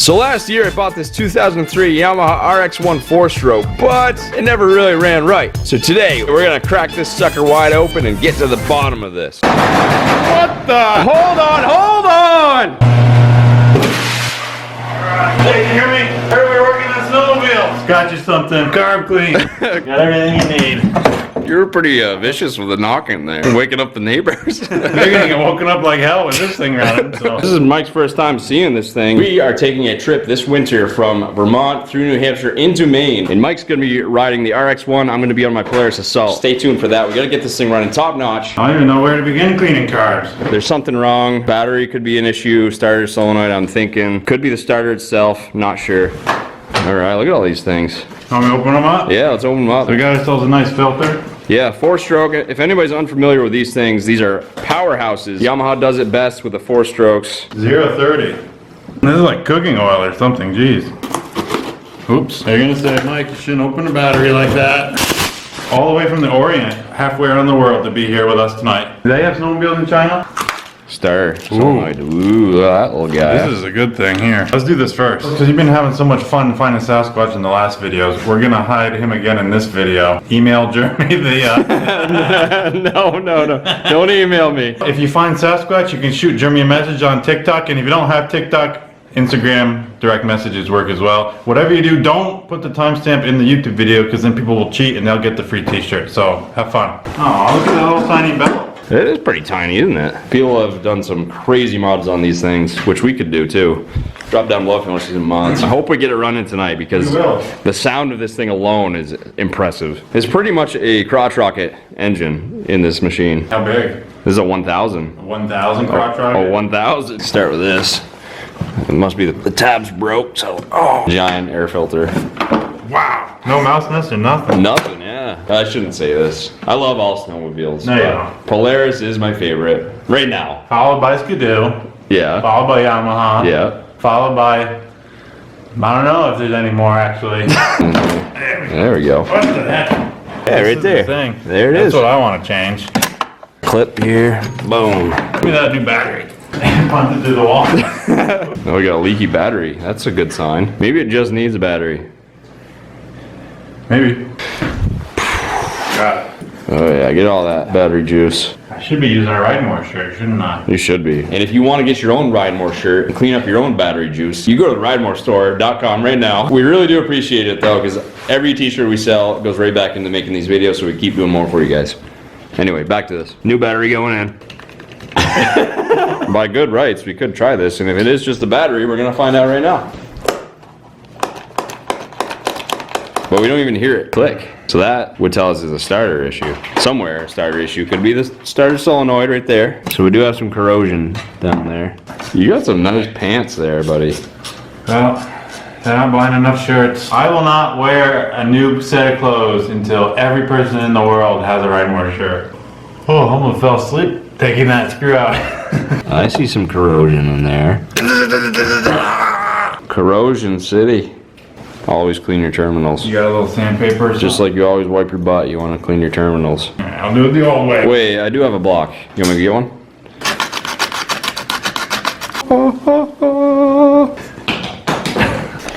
So last year I bought this 2003 Yamaha RX-1 4-stroke, but it never really ran right. So today we're gonna crack this sucker wide open and get to the bottom of this. What the? Hold on! Hey, you hear me? Heard we were working on snowmobiles. Got you something. Carb clean. Got everything you need. You were pretty vicious with the knocking there. Waking up the neighbors. They're gonna get woken up like hell with this thing running. So. This is Mike's first time seeing this thing. We are taking a trip this winter from Vermont through New Hampshire into Maine. And Mike's gonna be riding the RX-1. I'm gonna be on my Polaris Assault. Stay tuned for that. We gotta get this thing running top notch. I don't even know where to begin cleaning cars. There's something wrong. Battery could be an issue. Starter solenoid, I'm thinking. Could be the starter itself. Not sure. All right, look at all these things. Want me to open them up? Yeah, let's open them up. We got ourselves a nice filter. Yeah, 4-stroke. If anybody's unfamiliar with these things, these are powerhouses. Yamaha does it best with the 4-strokes. 0-30. This is like cooking oil or something, jeez. Oops. They're gonna say, Mike, you shouldn't open a battery like that. All the way from the Orient, halfway around the world to be here with us tonight. Do they have snowmobiles in China? Starter solenoid. Ooh, look at that little guy. This is a good thing here. Let's do this first. Because you've been having so much fun finding Sasquatch in the last videos, we're gonna hide him again in this video. Email Jeremy the No. Don't email me. If you find Sasquatch, you can shoot Jeremy a message on TikTok, and if you don't have TikTok, Instagram direct messages work as well. Whatever you do, don't put the timestamp in the YouTube video, because then people will cheat and they'll get the free t-shirt. So have fun. Oh, look at that little tiny bellow. It is pretty tiny, isn't it? People have done some crazy mods on these things, which we could do too. Drop down below if you want to see some mods. I hope we get it running tonight, because the sound of this thing alone is impressive. It's pretty much a crotch rocket engine in this machine. How big? This is a 1000. 1,000 crotch rocket? Oh, 1000. Start with this. It must be the tabs broke, so giant air filter. Wow. No mouse nest or nothing? Nothing, yeah. I shouldn't say this. I love all snowmobiles. No, you don't. Polaris is my favorite right now. Followed by Ski Doo. Yeah. Followed by Yamaha. Yeah. Followed by, I don't know if there's any more actually. There we go. What the heck? Yeah, right there. There it is. That's what I want to change. Clip here. Boom. Give me that new battery. Punch it through the wall. Oh, we got a leaky battery. That's a good sign. Maybe it just needs a battery. Maybe. Got it. Oh yeah, get all that battery juice. I should be using a Ride More shirt, shouldn't I? You should be. And if you want to get your own Ride More shirt and clean up your own battery juice, you go to the ridemorestore.com right now. We really do appreciate it though, because every t-shirt we sell goes right back into making these videos, so we keep doing more for you guys. Anyway, back to this. New battery going in. By good rights, we could try this, and if it is just the battery, we're gonna find out right now. But we don't even hear it click. So that would tell us it's a starter issue. Somewhere a starter issue. Could be the starter solenoid right there. So we do have some corrosion down there. You got some nice pants there, buddy. Well, they're not buying enough shirts. I will not wear a new set of clothes until every person in the world has a Ride More shirt. Oh, I almost fell asleep taking that screw out. I see some corrosion in there. Corrosion City. Always clean your terminals. You got a little sandpaper? Just like you always wipe your butt, you want to clean your terminals. I'll do it the old way. Wait, I do have a block. You want me to get one?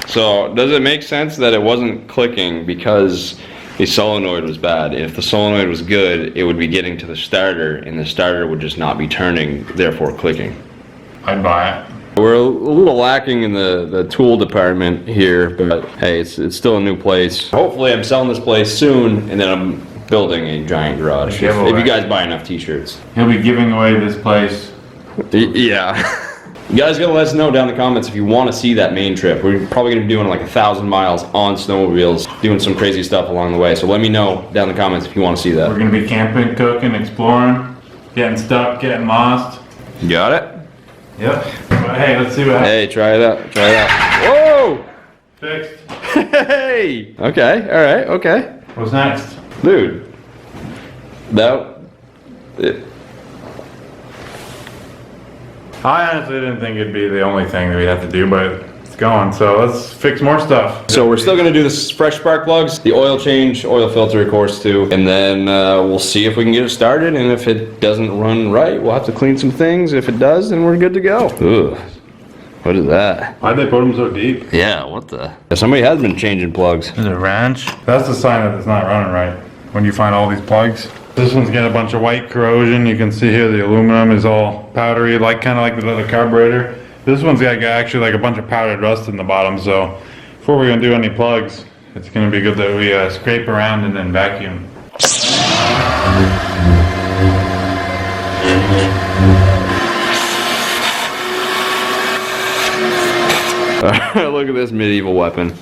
So, does it make sense that it wasn't clicking because the solenoid was bad? If the solenoid was good, it would be getting to the starter, and the starter would just not be turning, therefore clicking. I'd buy it. We're a little lacking in the tool department here, but hey, it's still a new place. Hopefully I'm selling this place soon, and then I'm building a giant garage. If you guys buy enough t-shirts. He'll be giving away this place. Yeah. You guys gotta let us know down in the comments if you want to see that main trip. We're probably gonna be doing like 1,000 miles on snowmobiles, doing some crazy stuff along the way. So let me know down in the comments if you want to see that. We're gonna be camping, cooking, exploring, getting stuck, getting lost. You got it? Yep. But hey, let's see what happens. Hey, try it out. Try it out. Whoa! Fixed. Hey! Okay, alright, okay. What's next? Dude. I honestly didn't think it'd be the only thing that we'd have to do, but it's going. So let's fix more stuff. So we're still gonna do this fresh spark plugs, the oil change, oil filter of course too, and then we'll see if we can get it started, and if it doesn't run right, we'll have to clean some things. If it does, then we're good to go. Ugh. What is that? Why'd they put them so deep? Yeah, what the? Somebody has been changing plugs. There's a wrench. That's the sign that it's not running right. When you find all these plugs. This one's got a bunch of white corrosion. You can see here the aluminum is all powdery, like kind of like the other carburetor. This one's got actually like a bunch of powdered rust in the bottom. So before we're gonna do any plugs, it's gonna be good that we scrape around and then vacuum. Look at this medieval weapon.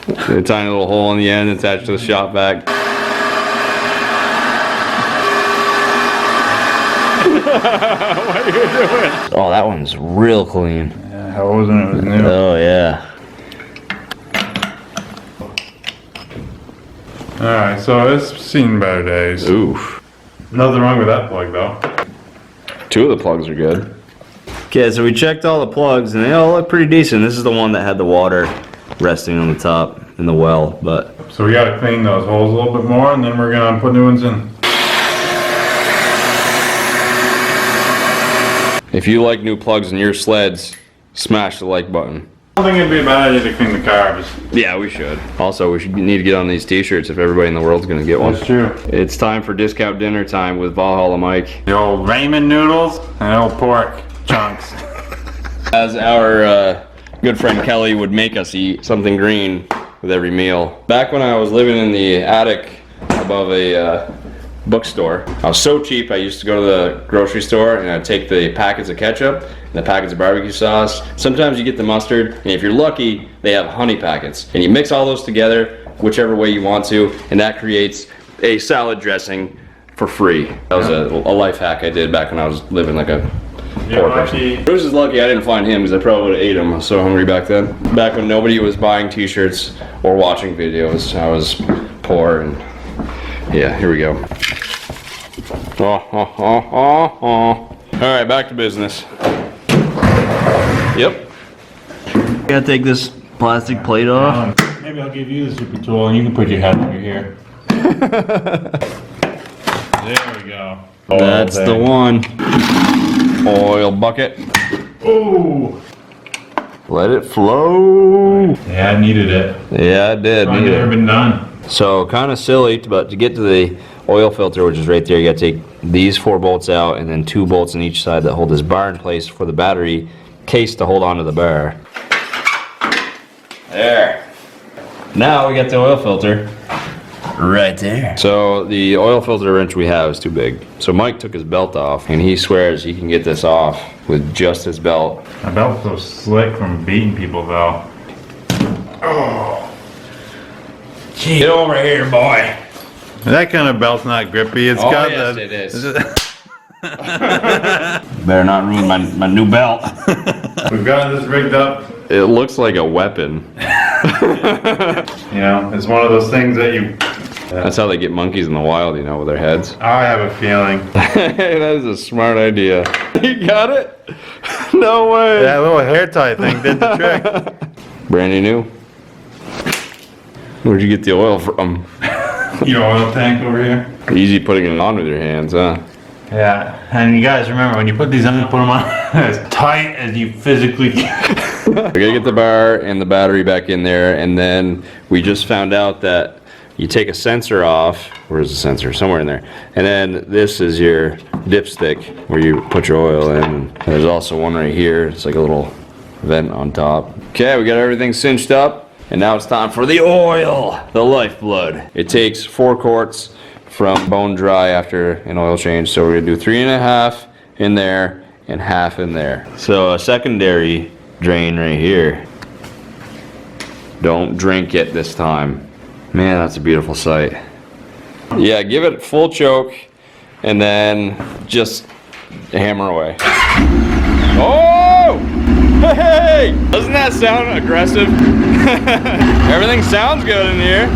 A tiny little hole in the end attached to the shop vac. What are you doing? Oh, that one's real clean. Yeah, how old wasn't it? It was new. Oh, yeah. Alright, so it's seen better days. Oof. Nothing wrong with that plug though. 2 of the plugs are good. Okay, so we checked all the plugs and they all look pretty decent. This is the one that had the water resting on the top in the well, but... So we gotta clean those holes a little bit more and then we're gonna put new ones in. If you like new plugs in your sleds, smash the like button. I don't think it'd be a bad idea to clean the carbs. Yeah, we should. Also, we should need to get on these t-shirts if everybody in the world's gonna get one. That's true. It's time for discount dinner time with Valhalla Mike. The old ramen noodles and old pork chunks. As our good friend Kelly would make us eat something green with every meal. Back when I was living in the attic above a bookstore, I was so cheap I used to go to the grocery store and I'd take the packets of ketchup and the packets of barbecue sauce. Sometimes you get the mustard, and if you're lucky, they have honey packets. And you mix all those together, whichever way you want to, and that creates a salad dressing for free. That was a life hack I did back when I was living like a poor person. Bruce is lucky I didn't find him because I probably would have ate him. I was so hungry back then. Back when nobody was buying t-shirts or watching videos, I was poor and yeah, here we go. Alright, back to business. Yep. Gotta take this plastic plate off. Maybe I'll give you the super tool and you can put your head over here. There we go. That's the one. Oil bucket. Ooh. Let it flow. Yeah, I needed it. Yeah, I did. I've never been done. So kind of silly, but to get to the oil filter, which is right there, you gotta take these 4 bolts out and then 2 bolts on each side that hold this bar in place for the battery case to hold onto the bar. There. Now we got the oil filter right there. So the oil filter wrench we have is too big. So Mike took his belt off and he swears he can get this off with just his belt. My belt's so slick from beating people though. Oh. Get over here, boy. That kind of belt's not grippy. It's got yes, the... it is. Better not ruin my new belt. We've got this rigged up. It looks like a weapon. You know, it's one of those things that you... That's how they get monkeys in the wild, you know, with their heads. I have a feeling. That is a smart idea. You got it? No way. That little hair tie thing did the trick. Brand new. Where'd you get the oil from? Your oil tank over here. Easy putting it on with your hands, huh? Yeah, and you guys remember when you put these on, put them on as tight as you physically can. We gotta get the bar and the battery back in there, and then we just found out that you take a sensor off. Where's the sensor? Somewhere in there. And then this is your dipstick where you put your oil in. And there's also one right here. It's like a little vent on top. Okay, we got everything cinched up. And now it's time for the oil, the lifeblood. It takes 4 quarts from bone dry after an oil change. So we're gonna do 3.5 in there and half in there. So a secondary drain right here. Don't drink it this time. Man, that's a beautiful sight. Yeah, give it full choke and then just hammer away. Oh! Hey! Doesn't that sound aggressive? Everything sounds good in here.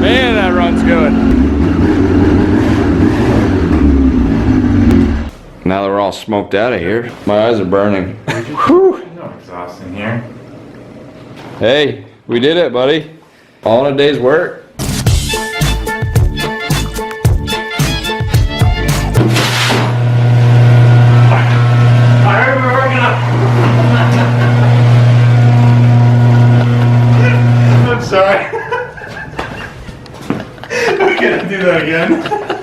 Man, that runs good. Now that we're all smoked out of here, my eyes are burning. No exhaust in here. Hey, we did it, buddy. All in a day's work. I heard we're working on. I'm sorry. We're gonna do that again.